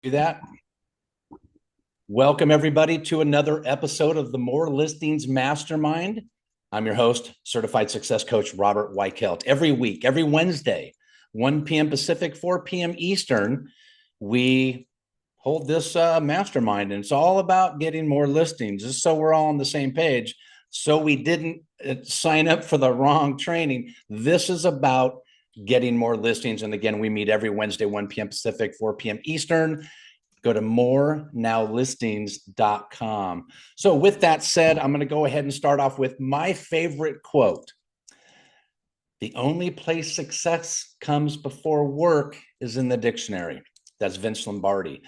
Do that. Welcome, everybody, to another episode of the More Listings Mastermind. I'm your host, certified success coach Robert Weichelt. Every week, every Wednesday, 1 p.m. Pacific, 4 p.m. Eastern, we hold this mastermind, and it's all about getting more listings, just so we're all on the same page. So we didn't sign up for the wrong training. This is about getting more listings. And again, we meet every Wednesday, 1 p.m. Pacific, 4 p.m. Eastern. Go to morenowlistings.com. So, with that said, I'm going to go ahead and start off with my favorite quote. The only place success comes before work is in the dictionary. That's Vince Lombardi.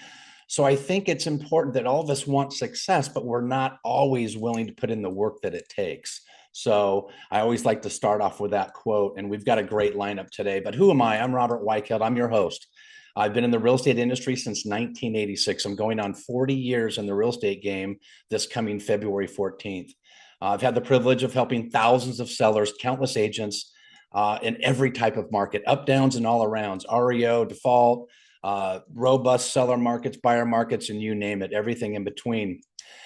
So I think it's important that all of us want success, but we're not always willing to put in the work that it takes. So I always like to start off with that quote, and we've got a great lineup today. But who am I? I'm Robert Weichelt. I'm your host. I've been in the real estate industry since 1986. I'm going on 40 years in the real estate game this coming February 14th. I've had the privilege of helping thousands of sellers, countless agents in every type of market, up, downs, and all arounds, REO, default, robust seller markets, buyer markets, and you name it, everything in between.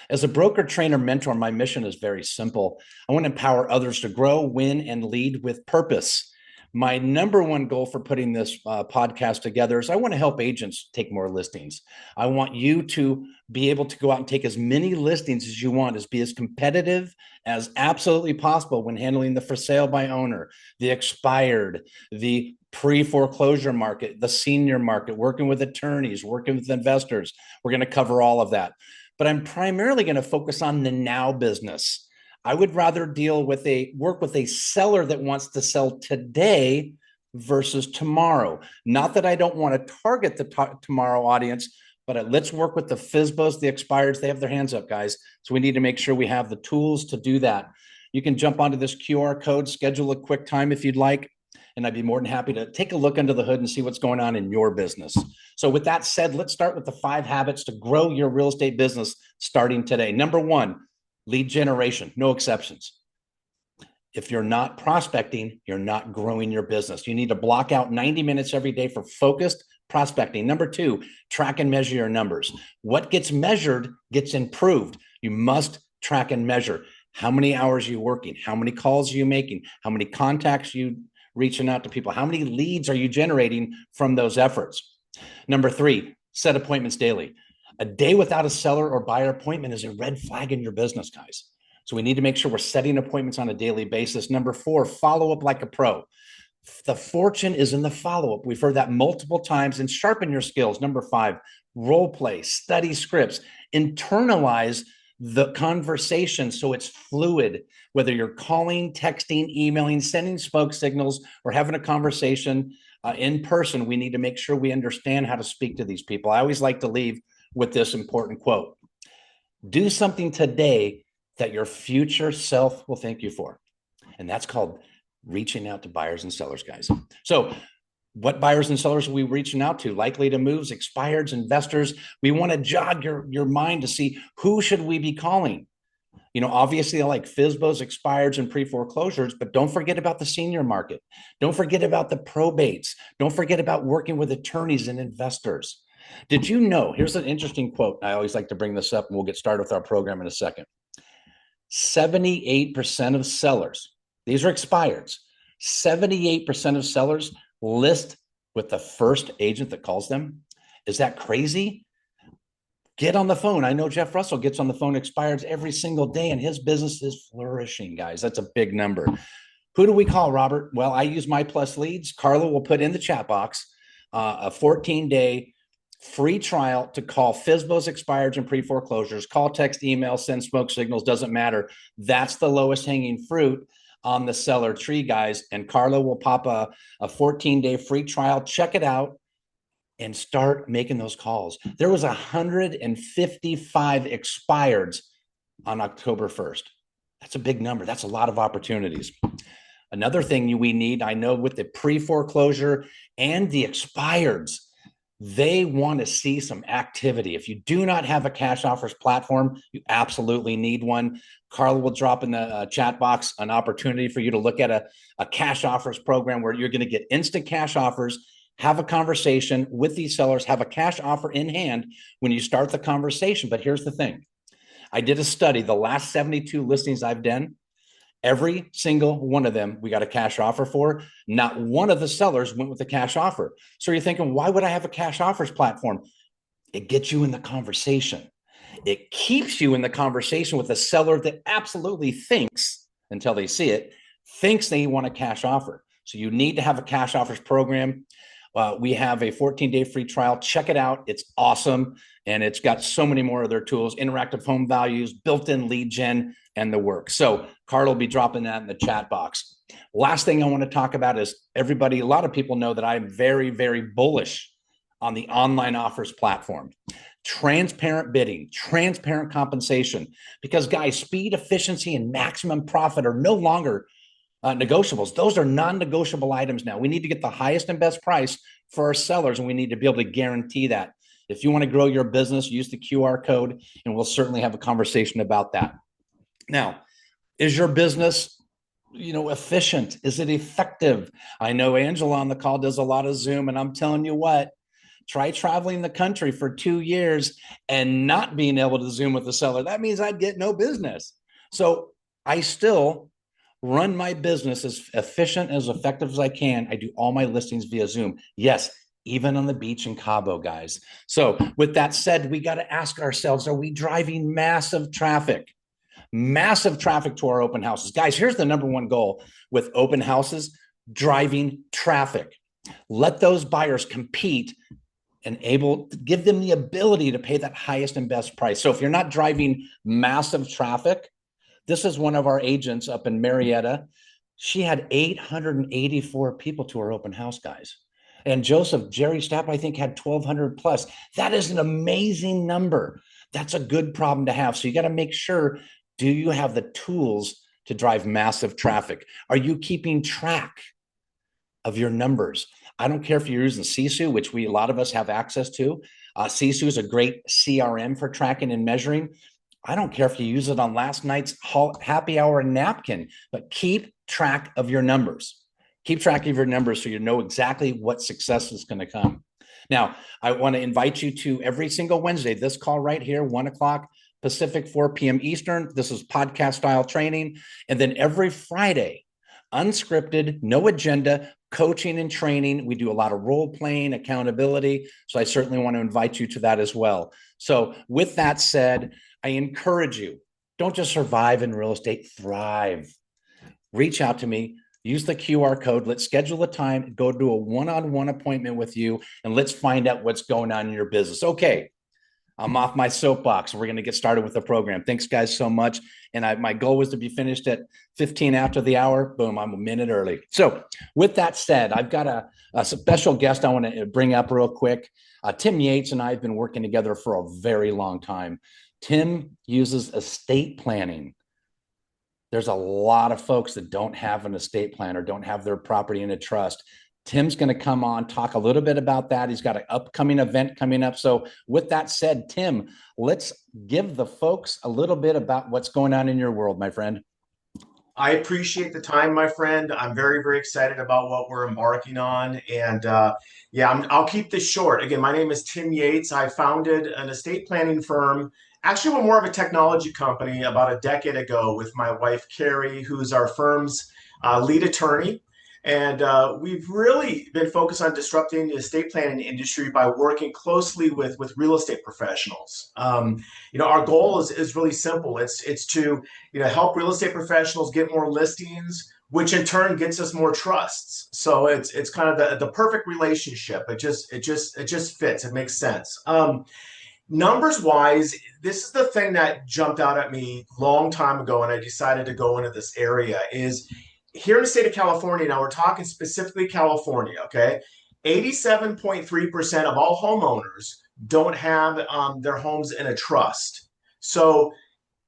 As a broker, trainer, mentor, my mission is very simple. I want to empower others to grow, win, and lead with purpose. My number one goal for putting this podcast together is I want to help agents take more listings. I want you to be able to go out and take as many listings as you want, be as competitive as absolutely possible when handling the for sale by owner, the expired, the pre-foreclosure market, the senior market, working with attorneys, working with investors. We're going to cover all of that. But I'm primarily going to focus on the now business. I would rather work with a seller that wants to sell today versus tomorrow. Not that I don't want to target the tomorrow audience, but let's work with the FSBOs, the expireds. They have their hands up, guys. So we need to make sure we have the tools to do that. You can jump onto this QR code, schedule a quick time if you'd like, and I'd be more than happy to take a look under the hood and see what's going on in your business. So with that said, let's start with the 5 habits to grow your real estate business starting today. Number 1, lead generation, no exceptions. If you're not prospecting, you're not growing your business. You need to block out 90 minutes every day for focused prospecting. Number 2, track and measure your numbers. What gets measured gets improved. You must track and measure. How many hours are you working? How many calls are you making? How many contacts are you reaching out to people? How many leads are you generating from those efforts? Number 3, set appointments daily. A day without a seller or buyer appointment is a red flag in your business, guys. So we need to make sure we're setting appointments on a daily basis. Number 4, follow up like a pro. The fortune is in the follow up. We've heard that multiple times. And sharpen your skills. Number 5, role play, study scripts, internalize the conversation so it's fluid, whether you're calling, texting, emailing, sending smoke signals, or having a conversation in person. We need to make sure we understand how to speak to these people. I always like to leave with this important quote: do something today that your future self will thank you for. And that's called reaching out to buyers and sellers, guys. So what buyers and sellers are we reaching out to? Likely to moves, expireds, investors. We want to jog your mind to see who should we be calling. You know, obviously, I like FSBOs, expireds, and pre-foreclosures, but don't forget about the senior market. Don't forget about the probates. Don't forget about working with attorneys and investors. Did you know? Here's an interesting quote. I always like to bring this up, and we'll get started with our program in a second. 78% of sellers, these are expireds, 78% of sellers list with the first agent that calls them. Is that crazy? Get on the phone. I know Jeff Russell gets on the phone expireds every single day, and his business is flourishing, guys. That's a big number. Who do we call, Robert? Well, I use My Plus Leads. Carla will put in the chat box a 14-day free trial to call FSBOs, expireds, and pre-foreclosures. Call, text, email, send smoke signals, doesn't matter. That's the lowest hanging fruit on the seller tree, guys. And Carla will pop a 14-day free trial. Check it out and start making those calls. There was 155 expireds on October 1st. That's a big number. That's a lot of opportunities. Another thing we need, I know with the pre-foreclosure and the expireds, they want to see some activity. If you do not have a cash offers platform, you absolutely need one. Carla will drop in the chat box an opportunity for you to look at a cash offers program where you're going to get instant cash offers have a conversation with these sellers, have a cash offer in hand when you start the conversation. But here's the thing. I did a study, the last 72 listings I've done, every single one of them we got a cash offer for. Not one of the sellers went with a cash offer. So you're thinking, why would I have a cash offers platform? It gets you in the conversation. It keeps you in the conversation with a seller that absolutely thinks, until they see it, thinks they want a cash offer. So you need to have a cash offers program. We have a 14-day free trial. Check it out. It's awesome. And it's got so many more of their tools, interactive home values, built-in lead gen, and the work. So Carl will be dropping that in the chat box. Last thing I want to talk about is everybody, a lot of people know that I'm very, very bullish on the online offers platform. Transparent bidding, transparent compensation, because guys, speed, efficiency, and maximum profit are no longer negotiables. Those are non-negotiable items now. We need to get the highest and best price for our sellers, and we need to be able to guarantee that. If you want to grow your business, use the QR code, and we'll certainly have a conversation about that. Now, is your business, efficient? Is it effective? I know Angela on the call does a lot of Zoom, and I'm telling you what, try traveling the country for 2 years and not being able to Zoom with the seller. That means I'd get no business. So I still run my business as efficient, as effective as I can. I do all my listings via Zoom. Yes, even on the beach in Cabo, guys. So with that said, we got to ask ourselves, are we driving massive traffic to our open houses? Guys, here's the number one goal with open houses: driving traffic. Let those buyers compete and give them the ability to pay that highest and best price. So if you're not driving massive traffic, this is one of our agents up in Marietta. She had 884 people to her open house, guys. And Jerry Stapp, I think, had 1,200 plus. That is an amazing number. That's a good problem to have. So you got to make sure, do you have the tools to drive massive traffic? Are you keeping track of your numbers? I don't care if you're using Sisu, which a lot of us have access to. Sisu is a great CRM for tracking and measuring. I don't care if you use it on last night's happy hour napkin, but keep track of your numbers. Keep track of your numbers so you know exactly what success is going to come. Now, I want to invite you to every single Wednesday, this call right here, 1 o'clock Pacific, 4 p.m. Eastern. This is podcast style training. And then every Friday, unscripted, no agenda, coaching and training. We do a lot of role playing, accountability. So I certainly want to invite you to that as well. So with that said, I encourage you, don't just survive in real estate, thrive. Reach out to me, use the QR code. Let's schedule a time, go do a one-on-one appointment with you, and let's find out what's going on in your business. Okay, I'm off my soapbox. We're going to get started with the program. Thanks, guys, so much. And my goal was to be finished at 15 after the hour. Boom, I'm a minute early. So with that said, I've got a special guest I want to bring up real quick. Tim Yates and I have been working together for a very long time. Tim uses estate planning. There's a lot of folks that don't have an estate plan or don't have their property in a trust. Tim's going to come on, talk a little bit about that. He's got an upcoming event coming up. So with that said, Tim, let's give the folks a little bit about what's going on in your world, my friend. I appreciate the time, my friend. I'm very, very excited about what we're embarking on. And I'll keep this short. Again, my name is Tim Yates. I founded an estate planning firm. Actually, we're more of a technology company about a decade ago with my wife, Carrie, who's our firm's lead attorney. And we've really been focused on disrupting the estate planning industry by working closely with real estate professionals. Our goal is really simple. It's to help real estate professionals get more listings, which in turn gets us more trusts. So it's kind of the perfect relationship. It just fits. It makes sense. Numbers wise, this is the thing that jumped out at me long time ago, and I decided to go into this area is here in the state of California. Now we're talking specifically California, okay? 87.3% of all homeowners don't have their homes in a trust. So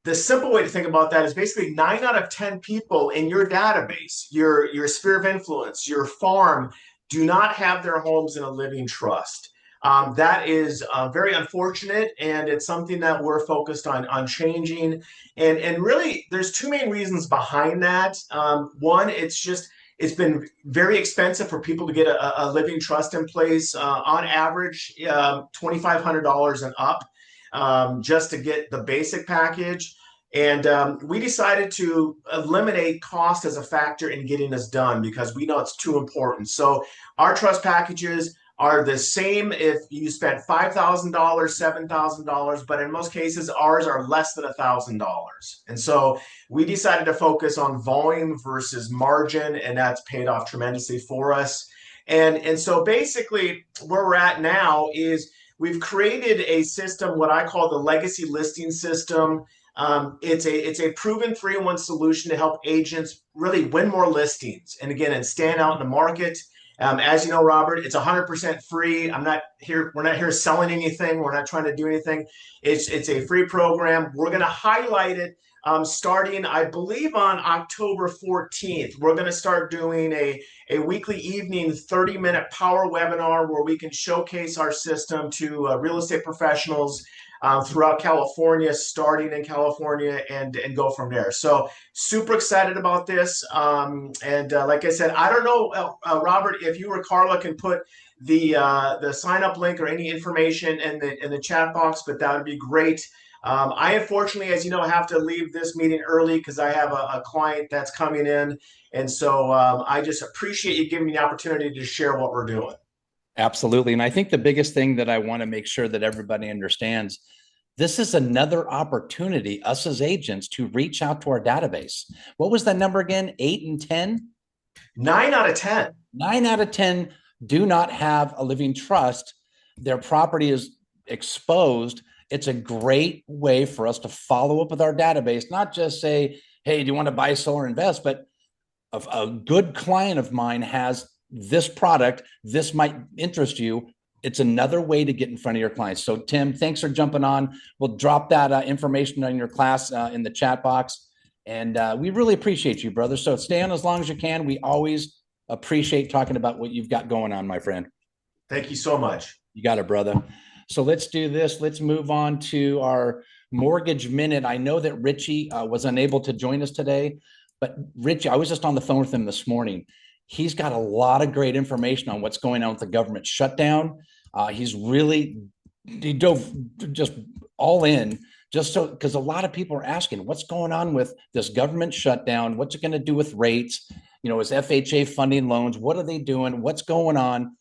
the simple way to think about that is basically 9 out of 10 people in your database, your sphere of influence, your farm, do not have their homes in a living trust. That is very unfortunate, and it's something that we're focused on changing. And really, there's two main reasons behind that. One, it's just It's been very expensive for people to get a living trust in place. On average, $2,500 and up, just to get the basic package. And we decided to eliminate cost as a factor in getting this done because we know it's too important. So our trust packages are the same if you spent $5,000, $7,000, but in most cases, ours are less than $1,000. And so we decided to focus on volume versus margin, and that's paid off tremendously for us. And so basically, where we're at now is we've created a system, what I call the legacy listing system. It's a proven 3-in-1 solution to help agents really win more listings and again and stand out in the market. As you know, Robert, it's 100% free. We're not here selling anything. We're not trying to do anything. It's a free program. We're going to highlight it starting, I believe, on October 14th. We're going to start doing a weekly evening 30-minute power webinar where we can showcase our system to real estate professionals throughout California, starting in California, and go from there. So super excited about this. And like I said, I don't know, Robert, if you or Carla can put the sign up link or any information in the chat box, but that would be great. I unfortunately, as you know, have to leave this meeting early because I have a client that's coming in. And so I just appreciate you giving me the opportunity to share what we're doing. Absolutely. And I think the biggest thing that I want to make sure that everybody understands, this is another opportunity, us as agents, to reach out to our database. What was that number again? 8 and 10? 9 out of 10. 9 out of 10 do not have a living trust. Their property is exposed. It's a great way for us to follow up with our database, not just say, hey, do you want to buy, sell, or invest? But a good client of mine has this product, this might interest you. It's another way to get in front of your clients. So Tim, thanks for jumping on. We'll drop that information on your class in the chat box. And we really appreciate you, brother. So stay on as long as you can. We always appreciate talking about what you've got going on, my friend. Thank you so much. You got it, brother. So let's do this. Let's move on to our mortgage minute. I know that Richie was unable to join us today, but Richie, I was just on the phone with him this morning. He's got a lot of great information on what's going on with the government shutdown. He dove just all in, just so, because a lot of people are asking what's going on with this government shutdown. What's it going to do with rates? You know, is FHA funding loans? What are they doing? What's going on?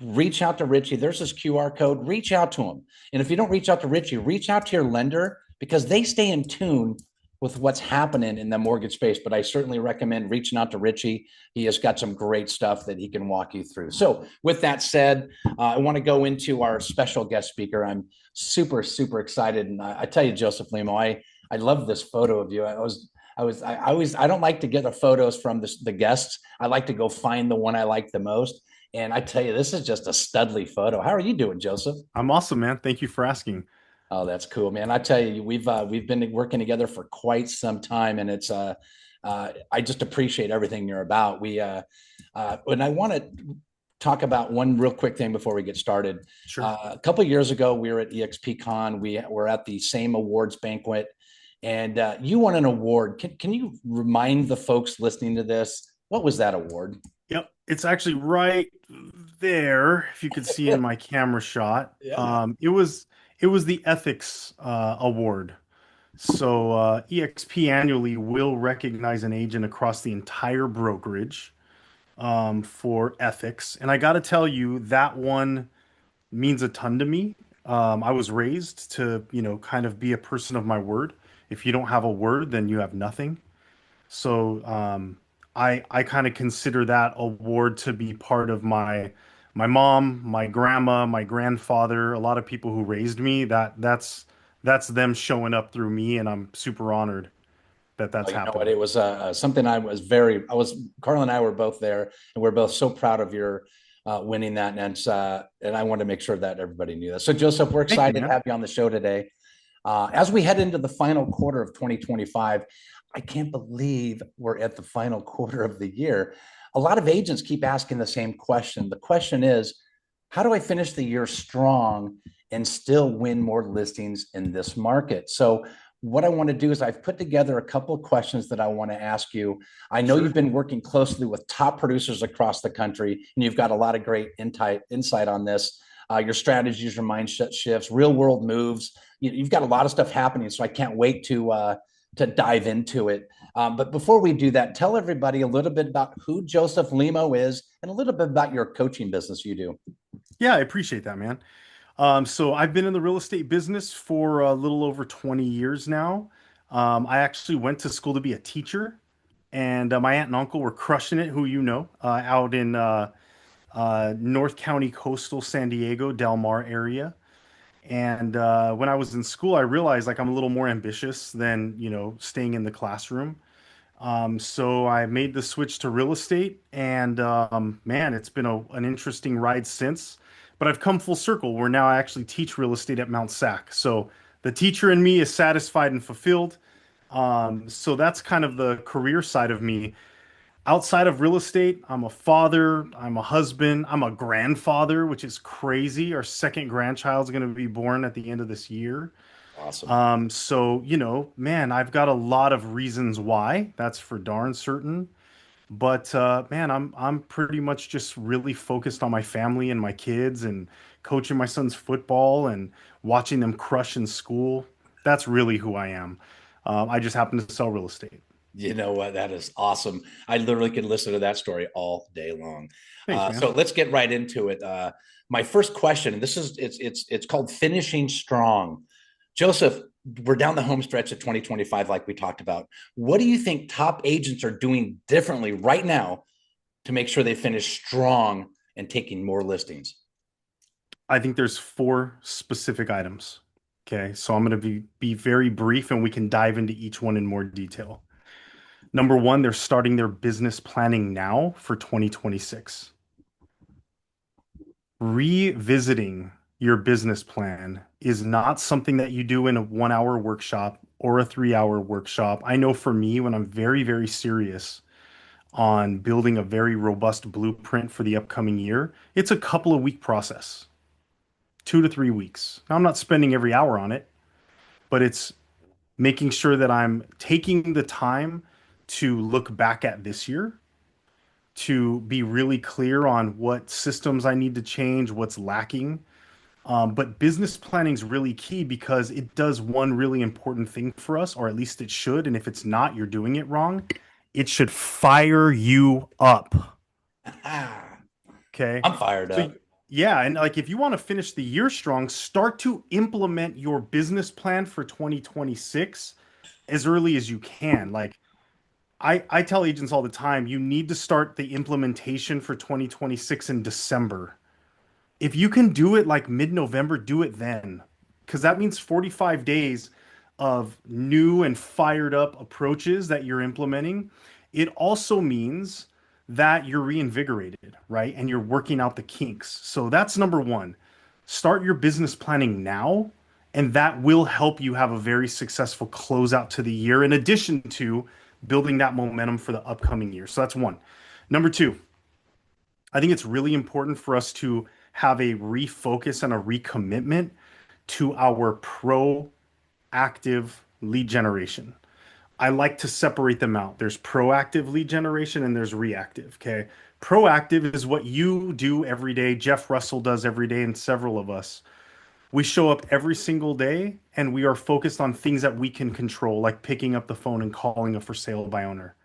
Reach out to Richie. There's this QR code. Reach out to him. And if you don't reach out to Richie, reach out to your lender because they stay in tune with what's happening in the mortgage space. But I certainly recommend reaching out to Richie. He has got some great stuff that he can walk you through. So with that said, I want to go into our special guest speaker. I'm super, super excited. And I tell you, Joseph Limo, I love this photo of you. I don't like to get the photos from the guests. I like to go find the one I like the most. And I tell you, this is just a studly photo. How are you doing, Joseph? I'm awesome, man. Thank you for asking. Oh, that's cool, man. I tell you, we've been working together for quite some time, and it's I just appreciate everything you're about. And I want to talk about one real quick thing before we get started. Sure. A couple of years ago, we were at EXPCon. We were at the same awards banquet, and you won an award. Can you remind the folks listening to this, what was that award? Yep. It's actually right there. If you could see in my camera shot, Yeah. it was the ethics award. So EXP annually will recognize an agent across the entire brokerage for ethics. And I got to tell you, that one means a ton to me. I was raised to, kind of be a person of my word. If you don't have a word, then you have nothing. So I kind of consider that award to be part of my mom, my grandma, my grandfather, a lot of people who raised me. That's them showing up through me, and I'm super honored that that's You know happening. what? It was something Carl and I were both there, and we're both so proud of your winning that. And I wanted to make sure that everybody knew that. So Joseph, we're excited to have you on the show today. As we head into the final quarter of 2025, I can't believe we're at the final quarter of the year. A lot of agents keep asking the same question. The question is, how do I finish the year strong and still win more listings in this market? So what I want to do is I've put together a couple of questions that I want to ask you. I know Sure. you've been working closely with top producers across the country, and you've got a lot of great insight on this. Your strategies, your mindset shifts, real world moves. You've got a lot of stuff happening, so I can't wait to dive into it. But before we do that, tell everybody a little bit about who Joseph Limo is and a little bit about your coaching business you do. Yeah, I appreciate that, man. So I've been in the real estate business for a little over 20 years now. I actually went to school to be a teacher, and my aunt and uncle were crushing it, who you know, out in North County, coastal San Diego, Del Mar area. And when I was in school, I realized like I'm a little more ambitious than, staying in the classroom. So I made the switch to real estate, and man, it's been an interesting ride since. But I've come full circle where now I actually teach real estate at Mount Sac. So the teacher in me is satisfied and fulfilled. So that's kind of the career side of me. Outside of real estate, I'm a father, I'm a husband, I'm a grandfather, which is crazy. Our second grandchild's going to be born at the end of this year. Awesome. So, man, I've got a lot of reasons why. That's for darn certain. But man, I'm pretty much just really focused on my family and my kids and coaching my son's football and watching them crush in school. That's really who I am. I just happen to sell real estate. You know what? That is awesome. I literally could listen to that story all day long. Thanks, man. So let's get right into it. My first question, and this is it's called finishing strong. Joseph, we're down the home stretch of 2025, like we talked about. What do you think top agents are doing differently right now to make sure they finish strong and taking more listings? I think there's four specific items. Okay, so I'm going to be very brief and we can dive into each one in more detail. Number one, they're starting their business planning now for 2026. Revisiting your business plan is not something that you do in a 1 hour workshop or a 3 hour workshop. I know for me, when I'm very, very serious on building a very robust blueprint for the upcoming year, it's a couple of week process, 2 to 3 weeks. Now, I'm not spending every hour on it, but it's making sure that I'm taking the time to look back at this year, to be really clear on what systems I need to change, what's lacking. But business planning is really key because it does one really important thing for us, or at least it should. And if it's not, you're doing it wrong. It should fire you up. Okay. I'm fired So, up. yeah. And like, if you want to finish the year strong, start to implement your business plan for 2026 as early as you can. Like, I tell agents all the time, you need to start the implementation for 2026 in December. If you can do it like mid-November, do it then. Because that means 45 days of new and fired up approaches that you're implementing. It also means that you're reinvigorated, right? And you're working out the kinks. So that's number one. Start your business planning now, and that will help you have a very successful closeout to the year, in addition to building that momentum for the upcoming year. So that's one. Number two, I think it's really important for us to have a refocus and a recommitment to our proactive lead generation. I like to separate them out. There's proactive lead generation and there's reactive. Okay. Proactive is what you do every day. Jeff Russell does every day, and several of us. We show up every single day and we are focused on things that we can control, like picking up the phone and calling a for sale by owner,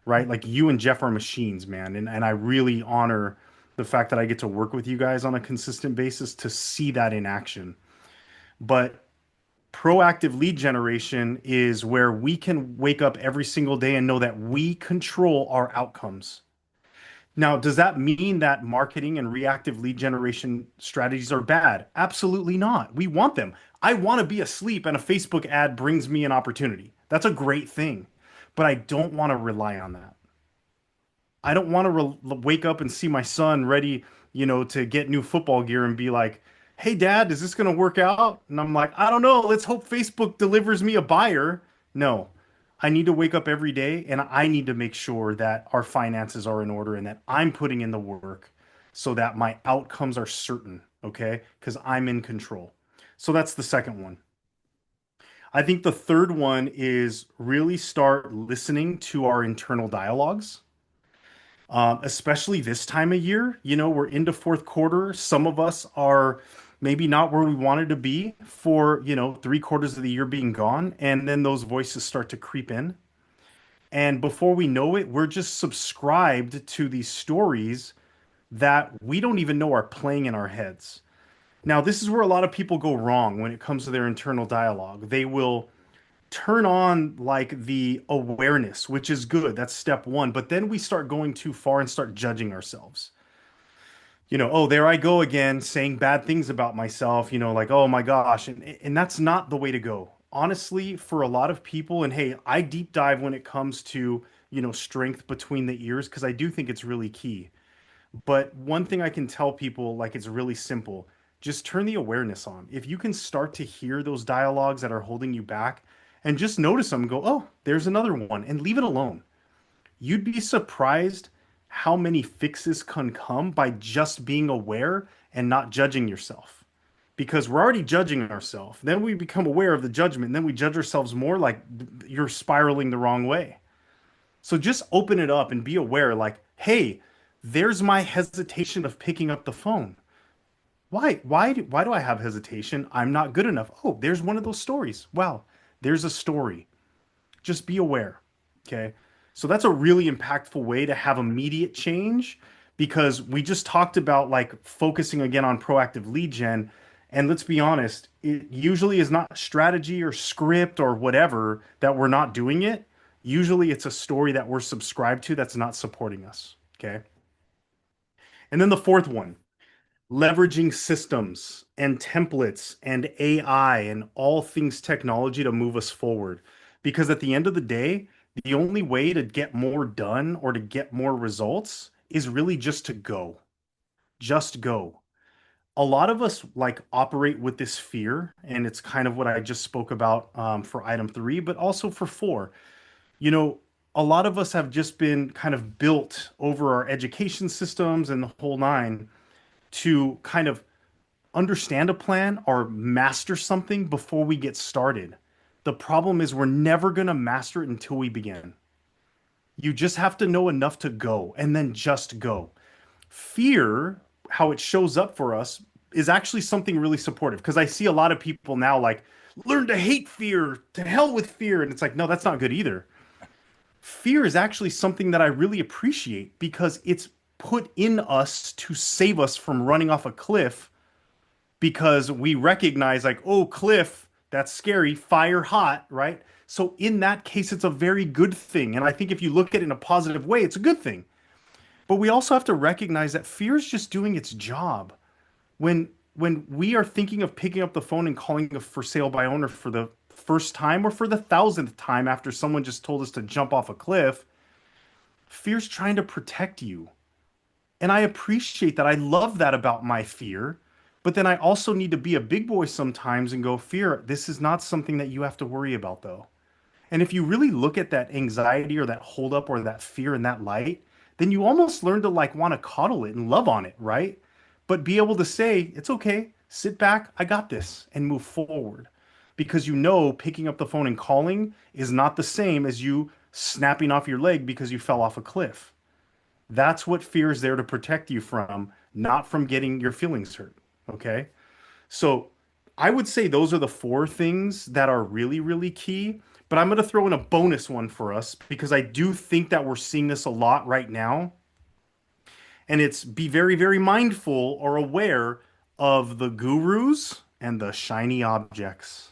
right? Like you and Jeff are machines, man. And I really honor the fact that I get to work with you guys on a consistent basis to see that in action. But proactive lead generation is where we can wake up every single day and know that we control our outcomes. Now, does that mean that marketing and reactive lead generation strategies are bad? Absolutely not. We want them. I want to be asleep and a Facebook ad brings me an opportunity. That's a great thing. But I don't want to rely on that. I don't want to wake up and see my son ready, to get new football gear and be like, "Hey, Dad, is this going to work out?" And I'm like, "I don't know. Let's hope Facebook delivers me a buyer." No, I need to wake up every day and I need to make sure that our finances are in order and that I'm putting in the work so that my outcomes are certain, okay? Because I'm in control. So that's the second one. I think the third one is really start listening to our internal dialogues. Especially this time of year. You know, we're into fourth quarter. Some of us are maybe not where we wanted to be for, you know, three-quarters of the year being gone. And then those voices start to creep in. And before we know it, we're just subscribed to these stories that we don't even know are playing in our heads. Now, this is where a lot of people go wrong when it comes to their internal dialogue. They will turn on like the awareness, which is good. That's step one. But then we start going too far and start judging ourselves. You know, oh, there I go again saying bad things about myself, you know, like, oh my gosh. And that's not the way to go. Honestly, for a lot of people, and hey, I deep dive when it comes to, you know, strength between the ears, because I do think it's really key. But one thing I can tell people, like, it's really simple. Just turn the awareness on. If you can start to hear those dialogues that are holding you back and just notice them and go, oh, there's another one, and leave it alone. You'd be surprised how many fixes can come by just being aware and not judging yourself. Because we're already judging ourselves. Then we become aware of the judgment, and then we judge ourselves more like you're spiraling the wrong way. So just open it up and be aware, like, hey, there's my hesitation of picking up the phone. Why do I have hesitation? I'm not good enough. Oh, there's one of those stories. Wow, there's a story. Just be aware. Okay. So that's a really impactful way to have immediate change because we just talked about like focusing again on proactive lead gen. And let's be honest, it usually is not strategy or script or whatever that we're not doing it. Usually it's a story that we're subscribed to that's not supporting us. Okay. And then the fourth one, leveraging systems and templates and AI and all things technology to move us forward. Because at the end of the day, the only way to get more done or to get more results is really just to go. Just go. A lot of us like operate with this fear, and it's kind of what I just spoke about for item three, but also for four. You know, a lot of us have just been kind of built over our education systems and the whole nine to kind of understand a plan or master something before we get started. The problem is we're never going to master it until we begin. You just have to know enough to go and then just go. Fear, how it shows up for us, is actually something really supportive because I see a lot of people now like, learn to hate fear, to hell with fear. And it's like, no, that's not good either. Fear is actually something that I really appreciate because it's put in us to save us from running off a cliff because we recognize like, oh, cliff, that's scary, fire hot, right? So in that case, it's a very good thing. And I think if you look at it in a positive way, it's a good thing. But we also have to recognize that fear is just doing its job. When we are thinking of picking up the phone and calling a for sale by owner for the first time or for the thousandth time after someone just told us to jump off a cliff, fear's trying to protect you. And I appreciate that. I love that about my fear. But then I also need to be a big boy sometimes and go, fear, this is not something that you have to worry about, though. And if you really look at that anxiety or that holdup or that fear in that light, then you almost learn to like want to coddle it and love on it, right? But be able to say, it's okay, sit back, I got this, and move forward. Because you know picking up the phone and calling is not the same as you snapping off your leg because you fell off a cliff. That's what fear is there to protect you from, not from getting your feelings hurt. Okay. So I would say those are the four things that are really, really key. But I'm going to throw in a bonus one for us because I do think that we're seeing this a lot right now. And it's be very, very mindful or aware of the gurus and the shiny objects.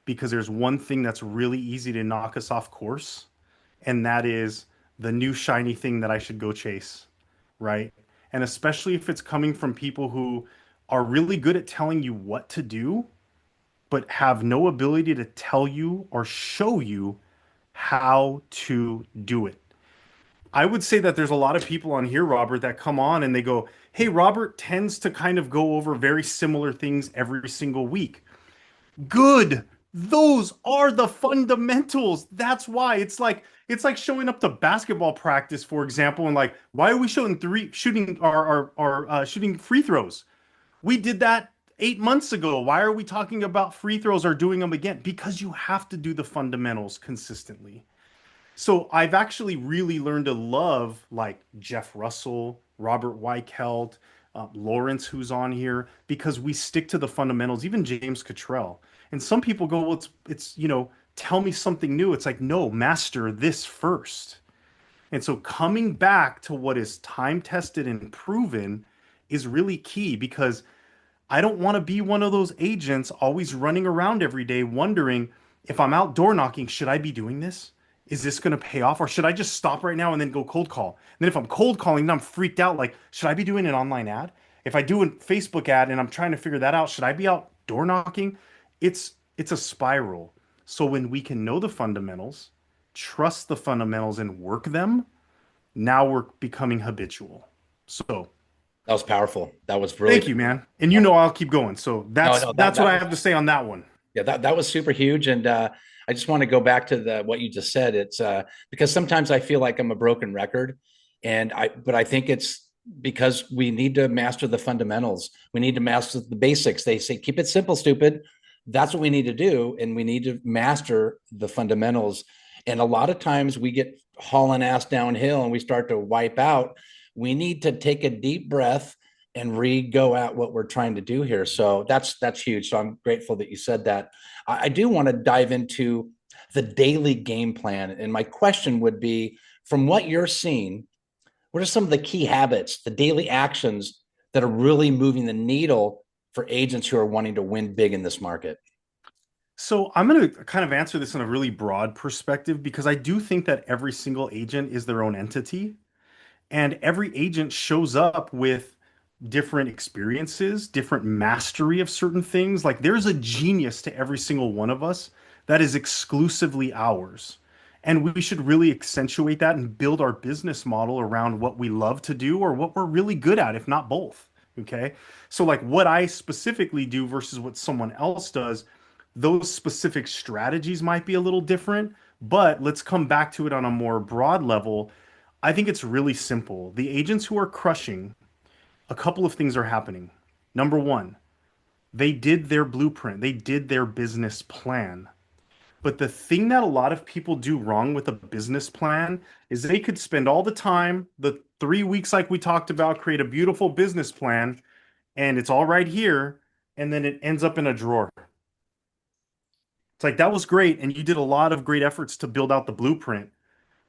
Because there's one thing that's really easy to knock us off course, and that is the new shiny thing that I should go chase, right? And especially if it's coming from people who are really good at telling you what to do, but have no ability to tell you or show you how to do it. I would say that there's a lot of people on here, Robert, that come on and they go, hey, Robert tends to kind of go over very similar things every single week. Good. Those are the fundamentals. That's why it's like showing up to basketball practice, for example, and like, why are we shooting shooting free throws? We did that 8 months ago. Why are we talking about free throws or doing them again? Because you have to do the fundamentals consistently. So I've actually really learned to love like Jeff Russell, Robert Weichelt, Lawrence, who's on here, because we stick to the fundamentals. Even James Cottrell. And some people go, well, it's tell me something new. It's like, no, master this first. And so coming back to what is time tested and proven is really key because I don't want to be one of those agents always running around every day wondering if I'm out door knocking, should I be doing this? Is this going to pay off? Or should I just stop right now and then go cold call? And then if I'm cold calling, then I'm freaked out. Like, should I be doing an online ad? If I do a Facebook ad and I'm trying to figure that out, should I be out door knocking? It's a spiral. So when we can know the fundamentals, trust the fundamentals and work them, now we're becoming habitual. So That was powerful. That was really thank you, man. And you know I'll keep going. So no, that's no, that's what I was have to say on that one. yeah, that was super huge. And I just want to go back to the what you just said. It's because sometimes I feel like I'm a broken record, but I think it's because we need to master the fundamentals. We need to master the basics. They say keep it simple, stupid. That's what we need to do, and we need to master the fundamentals. And a lot of times we get hauling ass downhill and we start to wipe out. We need to take a deep breath and re-go at what we're trying to do here. So that's huge. So I'm grateful that you said that. I do want to dive into the daily game plan. And my question would be, from what you're seeing, what are some of the key habits, the daily actions that are really moving the needle for agents who are wanting to win big in this market? So I'm going to kind of answer this in a really broad perspective because I do think that every single agent is their own entity. And every agent shows up with different experiences, different mastery of certain things. Like there's a genius to every single one of us that is exclusively ours. And we should really accentuate that and build our business model around what we love to do or what we're really good at, if not both. Okay. So, like what I specifically do versus what someone else does, those specific strategies might be a little different. But let's come back to it on a more broad level. I think it's really simple. The agents who are crushing, a couple of things are happening. Number one, they did their blueprint, they did their business plan. But the thing that a lot of people do wrong with a business plan is they could spend all the time, the 3 weeks like we talked about, create a beautiful business plan, and it's all right here, and then it ends up in a drawer. It's like that was great, and you did a lot of great efforts to build out the blueprint.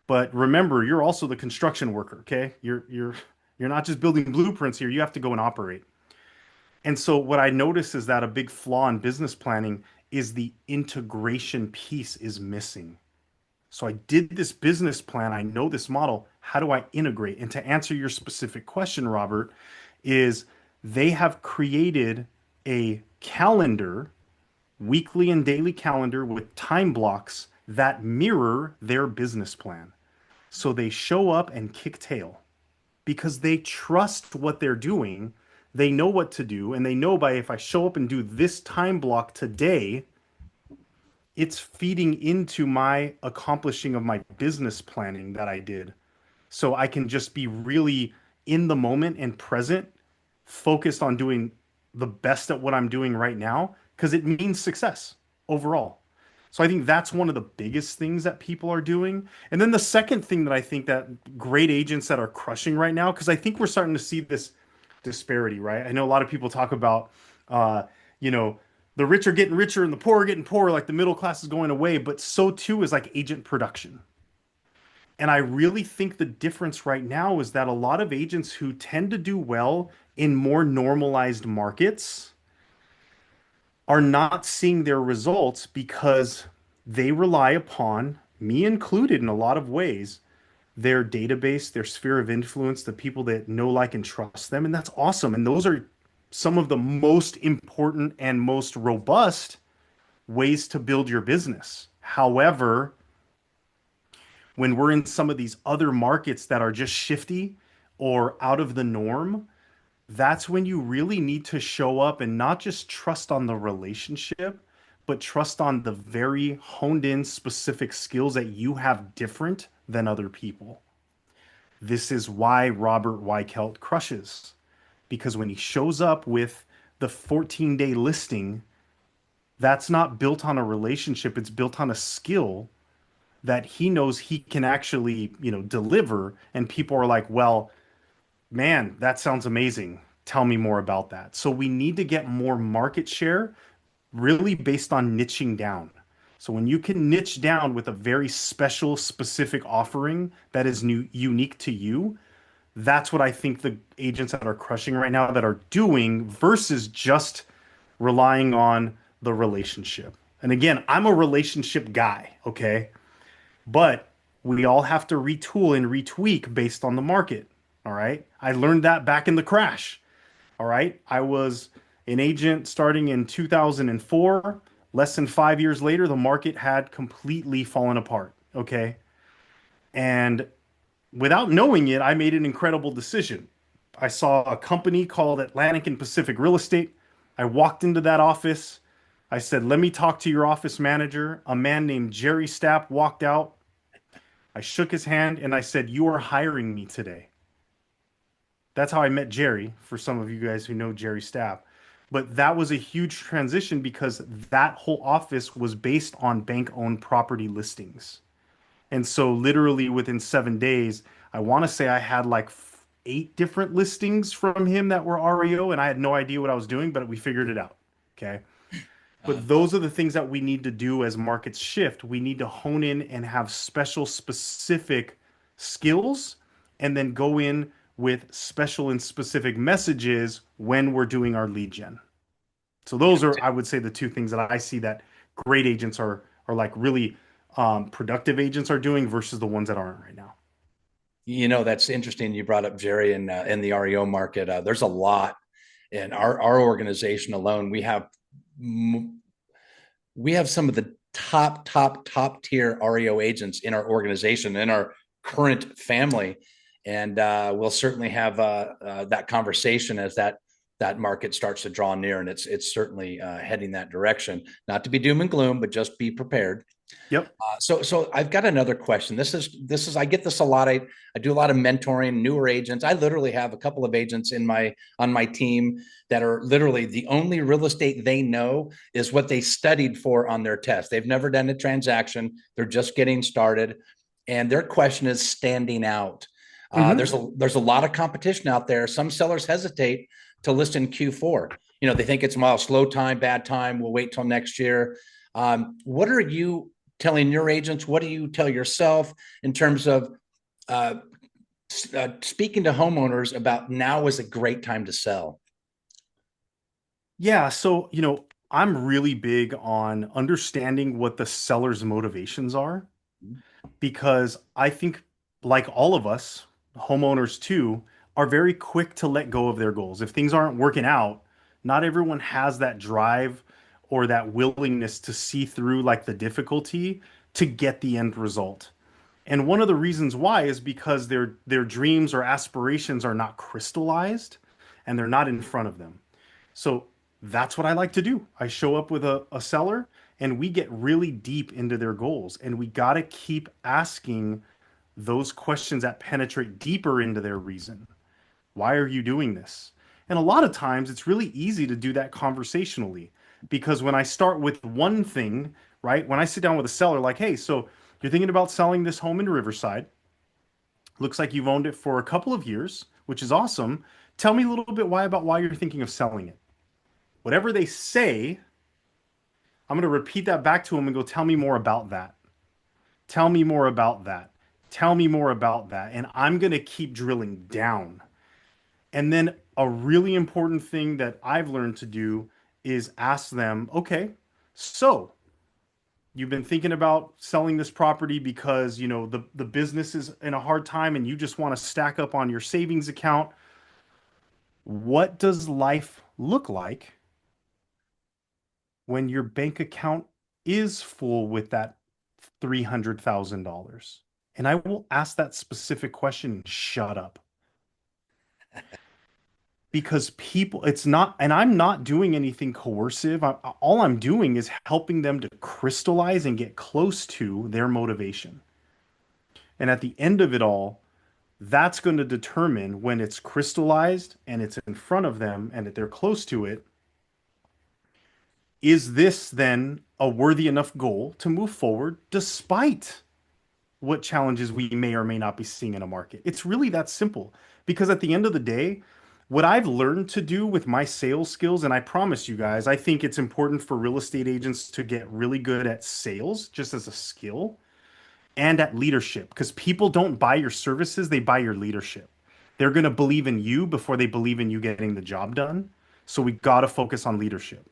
But remember, you're also the construction worker, okay? You're not just building blueprints here, you have to go and operate. And so what I notice is that a big flaw in business planning is the integration piece is missing. So I did this business plan, I know this model, how do I integrate? And to answer your specific question, Robert, is they have created a calendar, weekly and daily calendar with time blocks that mirror their business plan. So they show up and kick tail because they trust what they're doing. They know what to do, and they know by if I show up and do this time block today, it's feeding into my accomplishing of my business planning that I did. So I can just be really in the moment and present, focused on doing the best at what I'm doing right now, because it means success overall. So I think that's one of the biggest things that people are doing. And then the second thing that I think that great agents that are crushing right now, because I think we're starting to see this disparity, right? I know a lot of people talk about, uh, you know, the rich are getting richer and the poor are getting poorer, like the middle class is going away, but so too is like agent production. And I really think the difference right now is that a lot of agents who tend to do well in more normalized markets are not seeing their results because they rely upon, me included in a lot of ways, their database, their sphere of influence, the people that know, like, and trust them. And that's awesome. And those are some of the most important and most robust ways to build your business. However, when we're in some of these other markets that are just shifty or out of the norm, that's when you really need to show up and not just trust on the relationship, but trust on the very honed in specific skills that you have different than other people. This is why Robert Weichelt crushes. Because when he shows up with the 14-day listing, that's not built on a relationship. It's built on a skill that he knows he can actually, deliver. And people are like, well, man, that sounds amazing. Tell me more about that. So we need to get more market share really based on niching down. So when you can niche down with a very special, specific offering that is unique to you, that's what I think the agents that are crushing right now that are doing versus just relying on the relationship. And again, I'm a relationship guy, okay? But we all have to retool and retweak based on the market. All right. I learned that back in the crash. All right. I was an agent starting in 2004. Less than 5 years later, the market had completely fallen apart. Okay. And without knowing it, I made an incredible decision. I saw a company called Atlantic and Pacific Real Estate. I walked into that office. I said, let me talk to your office manager. A man named Jerry Stapp walked out. I shook his hand and I said, you are hiring me today. That's how I met Jerry, for some of you guys who know Jerry Stapp. But that was a huge transition because that whole office was based on bank owned property listings. And so, literally within 7 days, I want to say I had like 8 different listings from him that were REO, and I had no idea what I was doing, but we figured it out. Okay. But those are the things that we need to do as markets shift. We need to hone in and have special, specific skills, and then go in with special and specific messages when we're doing our lead gen. So those are, I would say, the two things that I see that great agents are like really productive agents are doing versus the ones that aren't right now. That's interesting. You brought up Jerry in the REO market. There's a lot in our organization alone. We have some of the top tier REO agents in our organization, in our current family, and we'll certainly have that conversation as that market starts to draw near, and it's certainly heading that direction. Not to be doom and gloom, but just be prepared. Yep. So I've got another question. This is I get this a lot. I do a lot of mentoring newer agents. I literally have a couple of agents on my team that are literally the only real estate they know is what they studied for on their test. They've never done a transaction. They're just getting started, and their question is standing out. There's a lot of competition out there. Some sellers hesitate to list in Q4. They think it's slow time, bad time. We'll wait till next year. What are you telling your agents? What do you tell yourself in terms of speaking to homeowners about now is a great time to sell? Yeah. So, I'm really big on understanding what the seller's motivations are because I think, like all of us, homeowners too, are very quick to let go of their goals. If things aren't working out, not everyone has that drive or that willingness to see through like the difficulty to get the end result. And one of the reasons why is because their dreams or aspirations are not crystallized and they're not in front of them. So that's what I like to do. I show up with a seller and we get really deep into their goals. And we got to keep asking those questions that penetrate deeper into their reason. Why are you doing this? And a lot of times it's really easy to do that conversationally because when I start with one thing, right? When I sit down with a seller, like, hey, so you're thinking about selling this home in Riverside. Looks like you've owned it for a couple of years, which is awesome. Tell me a little bit why you're thinking of selling it. Whatever they say, I'm going to repeat that back to them and go, tell me more about that. Tell me more about that. Tell me more about that. And I'm going to keep drilling down. And then a really important thing that I've learned to do is ask them, okay, so you've been thinking about selling this property because, the business is in a hard time and you just want to stack up on your savings account. What does life look like when your bank account is full with that $300,000? And I will ask that specific question and shut up. Because people, it's not, and I'm not doing anything coercive. All I'm doing is helping them to crystallize and get close to their motivation. And at the end of it all, that's going to determine when it's crystallized and it's in front of them and that they're close to it, Is this then a worthy enough goal to move forward despite what challenges we may or may not be seeing in a market? It's really that simple. Because at the end of the day, what I've learned to do with my sales skills, and I promise you guys, I think it's important for real estate agents to get really good at sales just as a skill and at leadership because people don't buy your services, they buy your leadership. They're going to believe in you before they believe in you getting the job done. So we got to focus on leadership.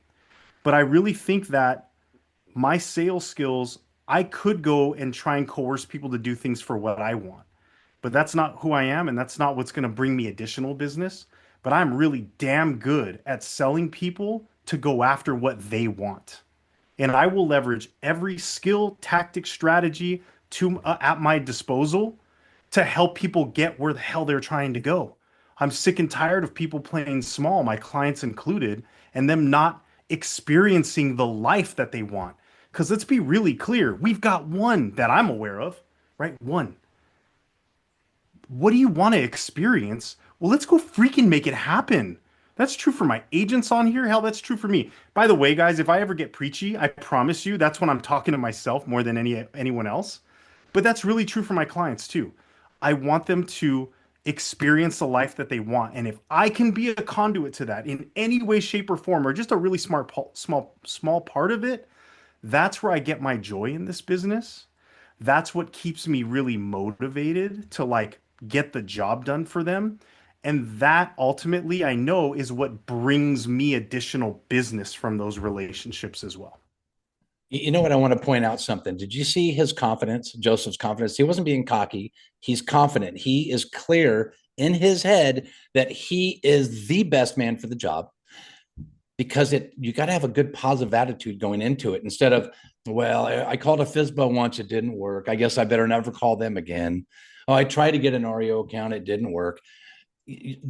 But I really think that my sales skills, I could go and try and coerce people to do things for what I want. But that's not who I am, and that's not what's going to bring me additional business. But I'm really damn good at selling people to go after what they want. And I will leverage every skill, tactic, strategy to at my disposal to help people get where the hell they're trying to go. I'm sick and tired of people playing small, my clients included, and them not experiencing the life that they want. Because let's be really clear, we've got one that I'm aware of, right? One. What do you want to experience? Well, let's go freaking make it happen. That's true for my agents on here. Hell, that's true for me. By the way, guys, if I ever get preachy, I promise you that's when I'm talking to myself more than anyone else. But that's really true for my clients too. I want them to experience the life that they want. And if I can be a conduit to that in any way, shape, or form, or just a really small part of it, that's where I get my joy in this business. That's what keeps me really motivated to like get the job done for them. And that ultimately, I know, is what brings me additional business from those relationships as well. You know what? I want to point out something. Did you see his confidence, Joseph's confidence? He wasn't being cocky. He's confident. He is clear in his head that he is the best man for the job because you got to have a good positive attitude going into it instead of, well, I called a FISBO once, it didn't work. I guess I better never call them again. Oh, I tried to get an REO account, it didn't work.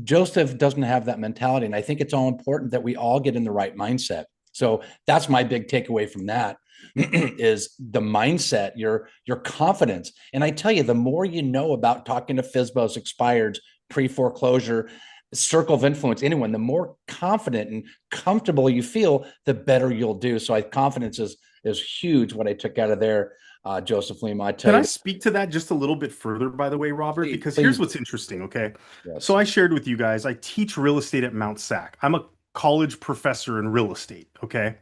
Joseph doesn't have that mentality. And I think it's all important that we all get in the right mindset. So that's my big takeaway from that is the mindset, your confidence. And I tell you, the more you know about talking to FISBOs, expireds, pre-foreclosure, circle of influence, anyone, the more confident and comfortable you feel, the better you'll do. So confidence is huge. What I took out of there, Joseph Lima, I tell Can you. I speak to that just a little bit further, by the way, Robert? Please, Because here's please. what's interesting, okay? Yes. So I shared with you guys, I teach real estate at Mount SAC. I'm a college professor in real estate, okay?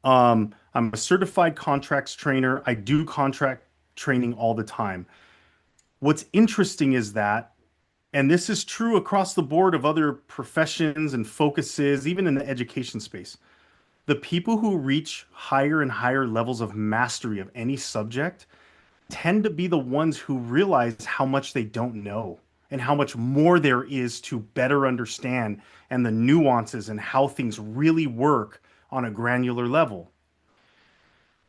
I'm a certified contracts trainer. I do contract training all the time. What's interesting is that, and this is true across the board of other professions and focuses, even in the education space, the people who reach higher and higher levels of mastery of any subject tend to be the ones who realize how much they don't know and how much more there is to better understand and the nuances and how things really work on a granular level.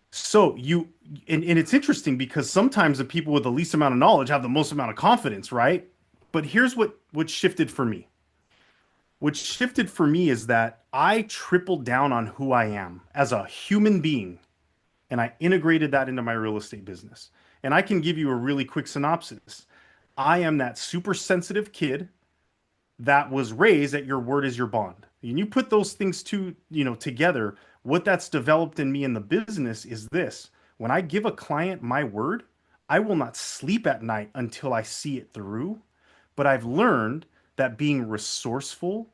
So and it's interesting because sometimes the people with the least amount of knowledge have the most amount of confidence, right? But here's what shifted for me. What shifted for me is that I tripled down on who I am as a human being and I integrated that into my real estate business. And I can give you a really quick synopsis. I am that super sensitive kid that was raised that your word is your bond. And you put those things together, what that's developed in me in the business is this. When I give a client my word, I will not sleep at night until I see it through. But I've learned that being resourceful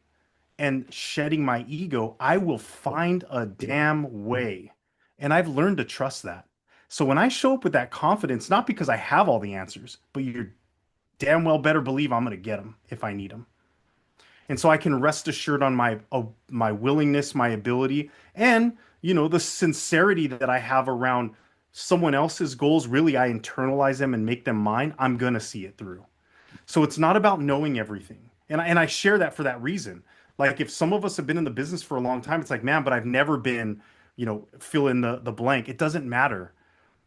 and shedding my ego, I will find a damn way. And I've learned to trust that. So when I show up with that confidence, not because I have all the answers, but you're damn well better believe I'm going to get them if I need them. And so I can rest assured on my willingness, my ability, and the sincerity that I have around someone else's goals. Really, I internalize them and make them mine. I'm going to see it through. So it's not about knowing everything. And I share that for that reason. Like if some of us have been in the business for a long time, it's like, man, but I've never been, fill in the blank. It doesn't matter.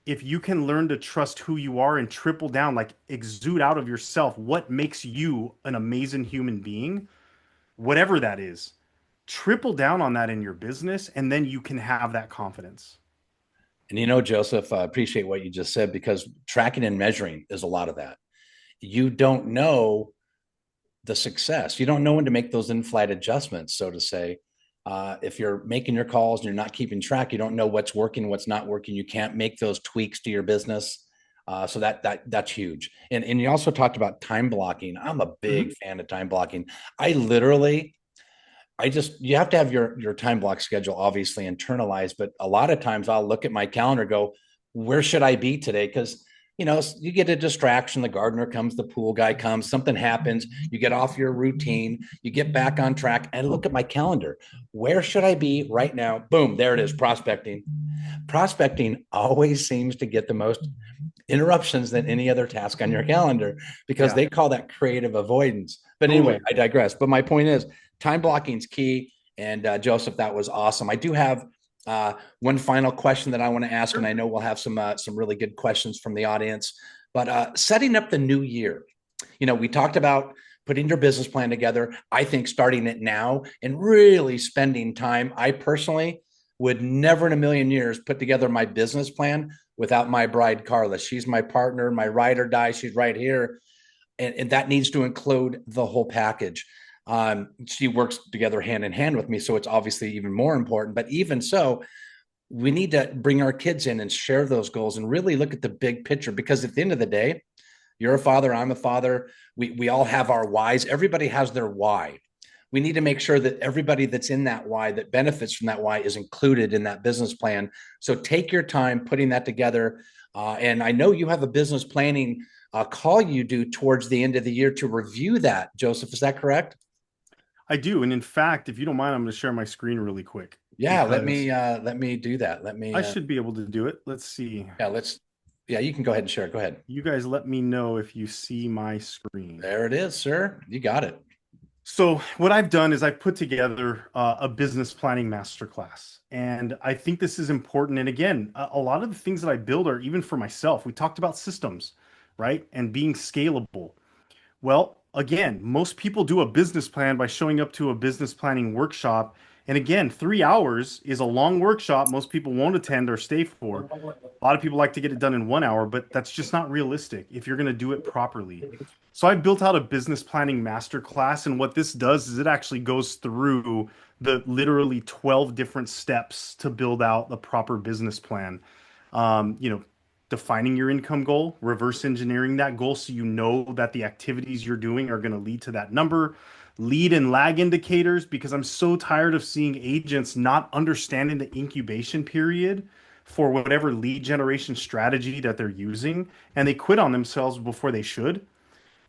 If you can learn to trust who you are and triple down, like exude out of yourself what makes you an amazing human being, whatever that is, triple down on that in your business, and then you can have that confidence. And Joseph, I appreciate what you just said because tracking and measuring is a lot of that. You don't know the success. You don't know when to make those in-flight adjustments, so to say. If you're making your calls and you're not keeping track, you don't know what's working, what's not working. You can't make those tweaks to your business. So that's huge. And you also talked about time blocking. I'm a big fan of time blocking. I literally, I just you have to have your time block schedule obviously internalized, but a lot of times I'll look at my calendar, go, where should I be today? Because you get a distraction. The gardener comes, the pool guy comes, something happens, you get off your routine, you get back on track, and look at my calendar. Where should I be right now? Boom, there it is, prospecting. Prospecting always seems to get the most interruptions than any other task on your calendar because Yeah. they call that creative avoidance. But anyway, I digress. But my point is, time blocking is key. And Joseph, that was awesome. I do have one final question that I want to ask, and I know we'll have some really good questions from the audience. But setting up the new year, we talked about putting your business plan together. I think starting it now and really spending time. I personally would never in a million years put together my business plan without my bride, Carla. She's my partner, my ride or die. She's right here. And that needs to include the whole package. She works together hand in hand with me. So it's obviously even more important. But even so, we need to bring our kids in and share those goals and really look at the big picture, because at the end of the day, you're a father, I'm a father. We all have our whys. Everybody has their why. We need to make sure that everybody that's in that why, that benefits from that why, is included in that business plan. So take your time putting that together. And I know you have a business planning call you do towards the end of the year to review that. Joseph, is that correct? I do. And in fact, if you don't mind, I'm going to share my screen really quick. Yeah, let me do that. Let me I should be able to do it. Let's see. Yeah, you can go ahead and share it. Go ahead. You guys let me know if you see my screen. There it is, sir. You got it. So what I've done is I've put together a business planning masterclass, and I think this is important. And again, a lot of the things that I build are even for myself. We talked about systems, right? And being scalable. Well, again, most people do a business plan by showing up to a business planning workshop. And again, 3 hours is a long workshop. Most people won't attend or stay for. A lot of people like to get it done in 1 hour, but that's just not realistic if you're going to do it properly. So I built out a business planning masterclass. And what this does is it actually goes through the literally 12 different steps to build out the proper business plan. Um, you know, Defining your income goal, reverse engineering that goal so you know that the activities you're doing are going to lead to that number, lead and lag indicators, because I'm so tired of seeing agents not understanding the incubation period for whatever lead generation strategy that they're using, and they quit on themselves before they should.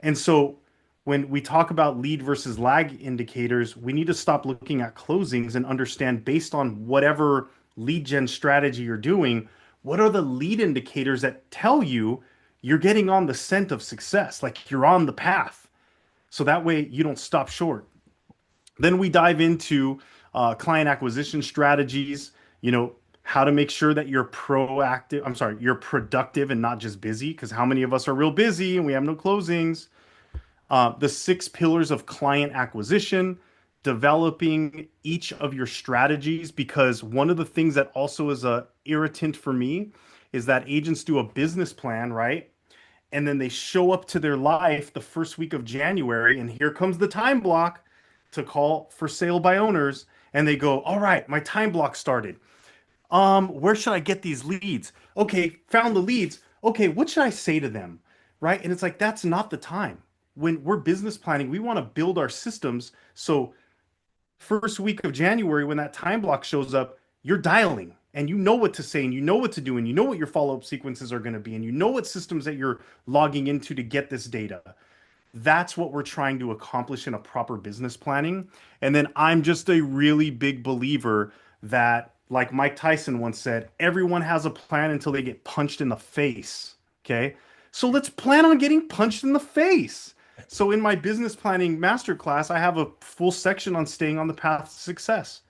And so when we talk about lead versus lag indicators, we need to stop looking at closings and understand, based on whatever lead gen strategy you're doing, what are the lead indicators that tell you you're getting on the scent of success, like you're on the path. So that way you don't stop short. Then we dive into client acquisition strategies, how to make sure that you're proactive. I'm sorry, you're productive and not just busy, because how many of us are real busy and we have no closings? The 6 pillars of client acquisition, developing each of your strategies, because one of the things that also is a irritant for me is that agents do a business plan, right? And then they show up to their life the first week of January, and here comes the time block to call for sale by owners, and they go, all right, my time block started. Where should I get these leads? Okay, found the leads. Okay, what should I say to them? Right? And it's like, that's not the time. When we're business planning, we want to build our systems. So first week of January, when that time block shows up, you're dialing and you know what to say and you know what to do and you know what your follow-up sequences are going to be and you know what systems that you're logging into to get this data. That's what we're trying to accomplish in a proper business planning. And then I'm just a really big believer that, like Mike Tyson once said, everyone has a plan until they get punched in the face. Okay. So let's plan on getting punched in the face. So in my business planning masterclass, I have a full section on staying on the path to success.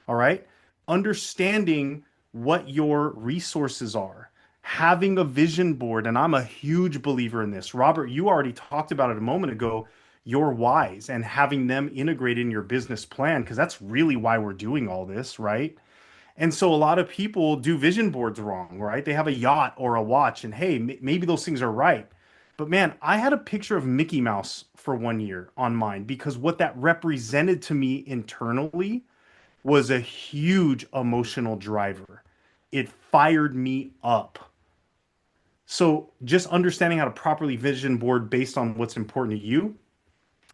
All right. Understanding what your resources are, having a vision board. And I'm a huge believer in this. Robert, you already talked about it a moment ago, your whys and having them integrated in your business plan, because that's really why we're doing all this, right? And so a lot of people do vision boards wrong, right? They have a yacht or a watch, and hey, maybe those things are right. But man, I had a picture of Mickey Mouse for 1 year on mine because what that represented to me internally was a huge emotional driver. It fired me up. So just understanding how to properly vision board based on what's important to you.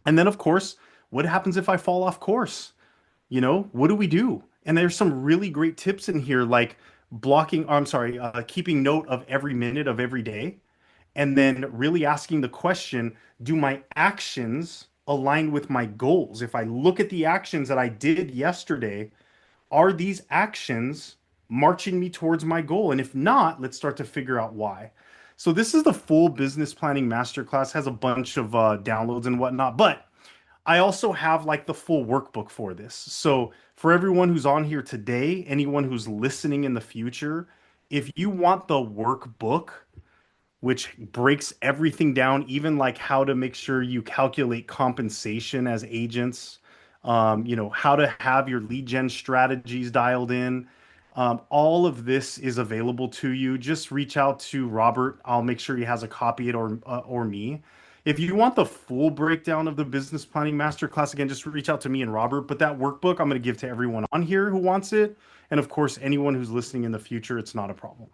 And then, of course, what happens if I fall off course? What do we do? And there's some really great tips in here, like keeping note of every minute of every day. And then really asking the question, do my actions align with my goals? If I look at the actions that I did yesterday, are these actions marching me towards my goal? And if not, let's start to figure out why. So this is the full business planning masterclass, has a bunch of downloads and whatnot, but I also have like the full workbook for this. So for everyone who's on here today, anyone who's listening in the future, if you want the workbook, which breaks everything down, even like how to make sure you calculate compensation as agents, how to have your lead gen strategies dialed in. All of this is available to you. Just reach out to Robert. I'll make sure he has a copy of it or me. If you want the full breakdown of the business planning masterclass, again, just reach out to me and Robert. But that workbook I'm going to give to everyone on here who wants it. And of course, anyone who's listening in the future, it's not a problem.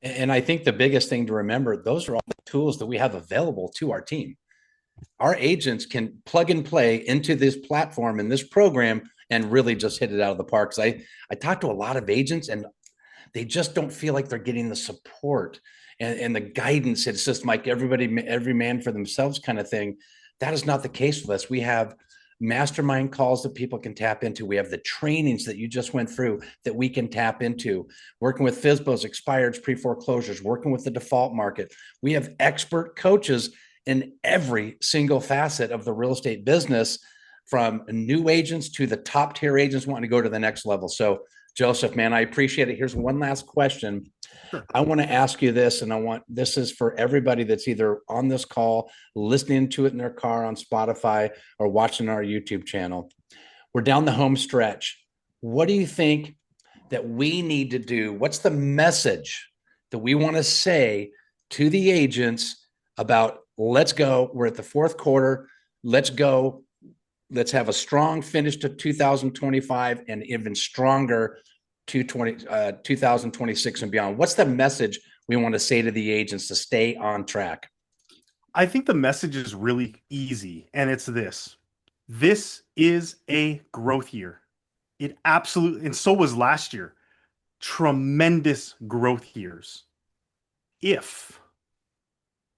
And I think the biggest thing to remember, those are all the tools that we have available to our team. Our agents can plug and play into this platform and this program and really just hit it out of the park. I talk to a lot of agents and they just don't feel like they're getting the support and the guidance. It's just like every man for themselves kind of thing. That is not the case with us. We have mastermind calls that people can tap into. We have the trainings that you just went through that we can tap into, working with FSBOs, expireds, pre-foreclosures, working with the default market. We have expert coaches in every single facet of the real estate business, from new agents to the top tier agents wanting to go to the next level. So Joseph, man, I appreciate it. Here's one last question. Sure. I want to ask you this, and this is for everybody that's either on this call, listening to it in their car on Spotify, or watching our YouTube channel. We're down the home stretch. What do you think that we need to do? What's the message that we want to say to the agents about, let's go, we're at the fourth quarter, let's go, let's have a strong finish to 2025 and even stronger to 2026 and beyond? What's the message we want to say to the agents to stay on track? I think the message is really easy, and it's this. This is a growth year. It absolutely, and so was last year. Tremendous growth years. If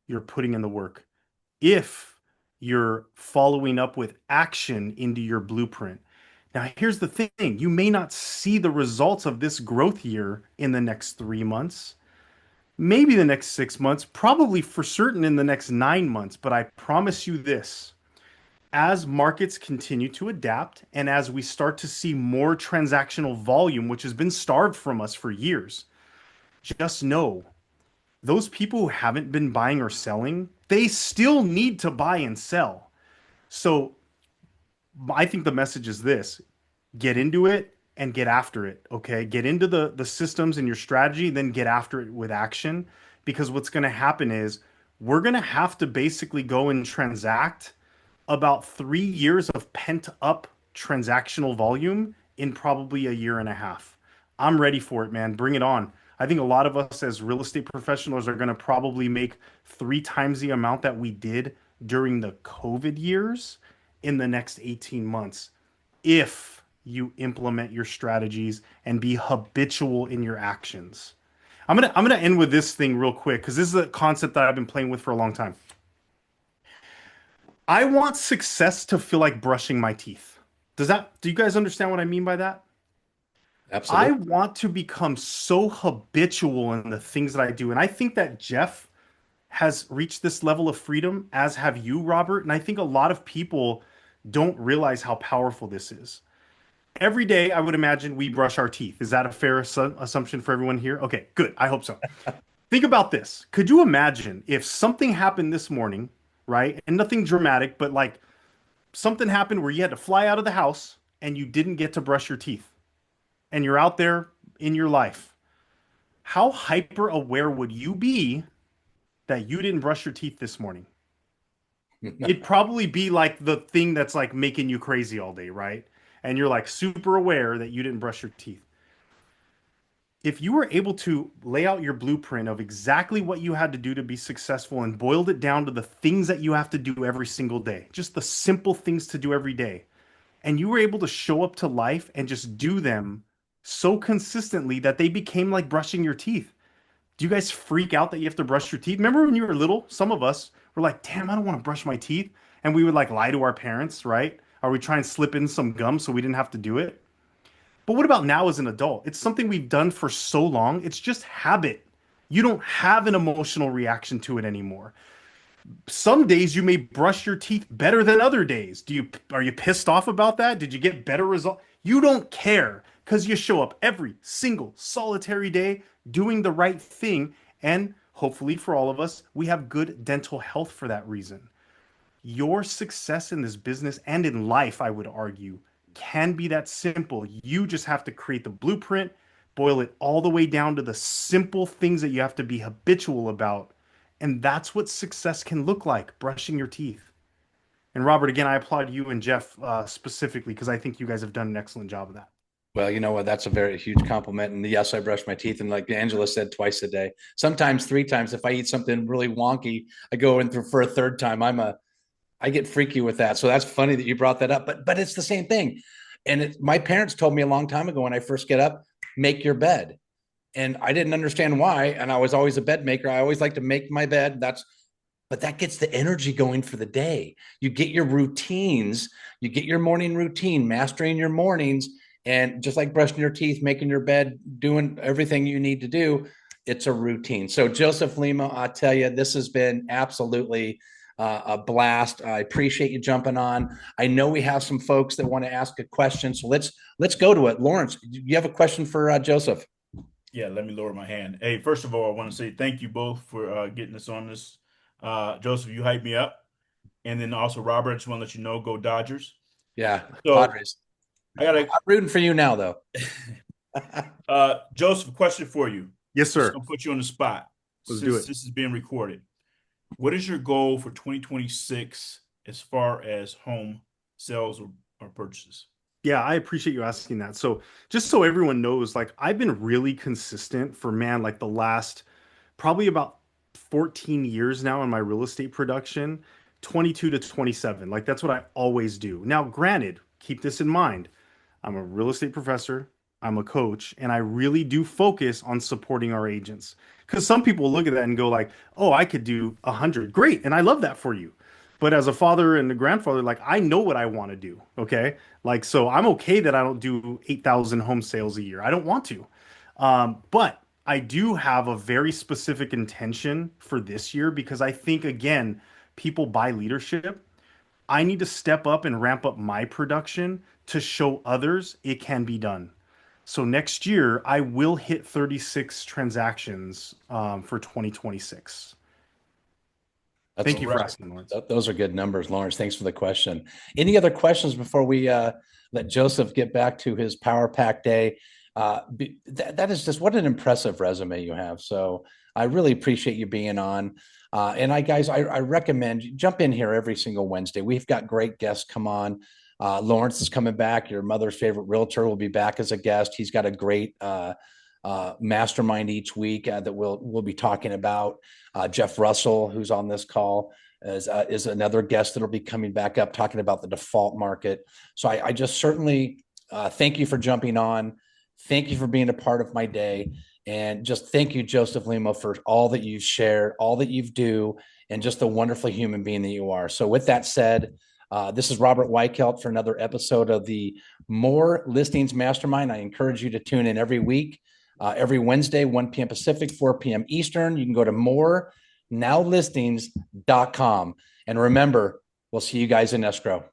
you're putting in the work, if you're following up with action into your blueprint. Now, here's the thing. You may not see the results of this growth year in the next 3 months, maybe the next 6 months, probably for certain in the next 9 months. But I promise you this, as markets continue to adapt and as we start to see more transactional volume, which has been starved from us for years, just know those people who haven't been buying or selling, they still need to buy and sell. So I think the message is this: get into it and get after it. Okay. Get into the systems and your strategy, then get after it with action. Because what's going to happen is we're going to have to basically go and transact about 3 years of pent up transactional volume in probably a year and a half. I'm ready for it, man. Bring it on. I think a lot of us as real estate professionals are going to probably make 3 times the amount that we did during the COVID years in the next 18 months if you implement your strategies and be habitual in your actions. I'm gonna end with this thing real quick because this is a concept that I've been playing with for a long time. I want success to feel like brushing my teeth. Do you guys understand what I mean by that? Absolutely. I want to become so habitual in the things that I do. And I think that Jeff has reached this level of freedom, as have you, Robert. And I think a lot of people don't realize how powerful this is. Every day, I would imagine we brush our teeth. Is that a fair assumption for everyone here? Okay, good. I hope so. Think about this. Could you imagine if something happened this morning, right? And nothing dramatic, but like something happened where you had to fly out of the house and you didn't get to brush your teeth and you're out there in your life. How hyper aware would you be that you didn't brush your teeth this morning? It'd probably be like the thing that's like making you crazy all day, right? and you're like super aware that you didn't brush your teeth. If you were able to lay out your blueprint of exactly what you had to do to be successful and boiled it down to the things that you have to do every single day, just the simple things to do every day, and you were able to show up to life and just do them so consistently that they became like brushing your teeth. Do you guys freak out that you have to brush your teeth? Remember when you were little, some of us were like, damn, I don't want to brush my teeth. And we would like lie to our parents, right? Or we try and slip in some gum so we didn't have to do it. But what about now as an adult? It's something we've done for so long. It's just habit. You don't have an emotional reaction to it anymore. Some days you may brush your teeth better than other days. Are you pissed off about that? Did you get better result? You don't care because you show up every single solitary day doing the right thing, and hopefully for all of us, we have good dental health for that reason. Your success in this business and in life, I would argue, can be that simple. You just have to create the blueprint, boil it all the way down to the simple things that you have to be habitual about. And that's what success can look like, brushing your teeth. And Robert, again, I applaud you and Jeff specifically because I think you guys have done an excellent job of that. Well, you know what? That's a very huge compliment. And yes, I brush my teeth. And like Angela said, twice a day, sometimes 3 times. If I eat something really wonky, I go in for a third time. I get freaky with that. So that's funny that you brought that up, but it's the same thing. And my parents told me a long time ago when I first get up, make your bed. And I didn't understand why. And I was always a bed maker. I always like to make my bed. But that gets the energy going for the day. You get your routines, you get your morning routine, mastering your mornings. And just like brushing your teeth, making your bed, doing everything you need to do, it's a routine. So Joseph Limo, I tell you, this has been absolutely a blast. I appreciate you jumping on. I know we have some folks that want to ask a question, so let's go to it. Lawrence, you have a question for Joseph? Yeah, let me lower my hand. Hey, first of all, I want to say thank you both for getting us on this. Joseph, you hyped me up, and then also Robert, I just want to let you know, go Dodgers. Yeah, So Padres. I'm rooting for you now, though. Joseph, question for you. Yes, sir. I'm gonna put you on the spot. Let's Since do it. this is being recorded. What is your goal for 2026 as far as home sales or purchases? Yeah, I appreciate you asking that. So, just so everyone knows, like I've been really consistent for like the last probably about 14 years now in my real estate production, 22 to 27. Like that's what I always do. Now, granted, keep this in mind. I'm a real estate professor, I'm a coach, and I really do focus on supporting our agents. Because some people look at that and go like, "Oh, I could do 100." Great, and I love that for you. But as a father and a grandfather, like I know what I want to do. Okay, like so I'm okay that I don't do 8,000 home sales a year. I don't want to, but I do have a very specific intention for this year because I think again, people buy leadership. I need to step up and ramp up my production to show others it can be done. So next year, I will hit 36 transactions for 2026. That's Thank you for asking, Lawrence. Those are good numbers, Lawrence. Thanks for the question. Any other questions before we let Joseph get back to his Power Pack Day? That is just what an impressive resume you have. So I really appreciate you being on. And I recommend you jump in here every single Wednesday. We've got great guests come on. Lawrence is coming back. Your mother's favorite realtor will be back as a guest. He's got a great mastermind each week that we'll be talking about. Jeff Russell, who's on this call, is another guest that'll be coming back up talking about the default market. So I just certainly thank you for jumping on. Thank you for being a part of my day. And just thank you, Joseph Limo, for all that you've shared, all that you've do, and just the wonderful human being that you are. So with that said, this is Robert Weichelt for another episode of the More Listings Mastermind. I encourage you to tune in every week, every Wednesday, 1 p.m. Pacific, 4 p.m. Eastern. You can go to morenowlistings.com. And remember, we'll see you guys in escrow.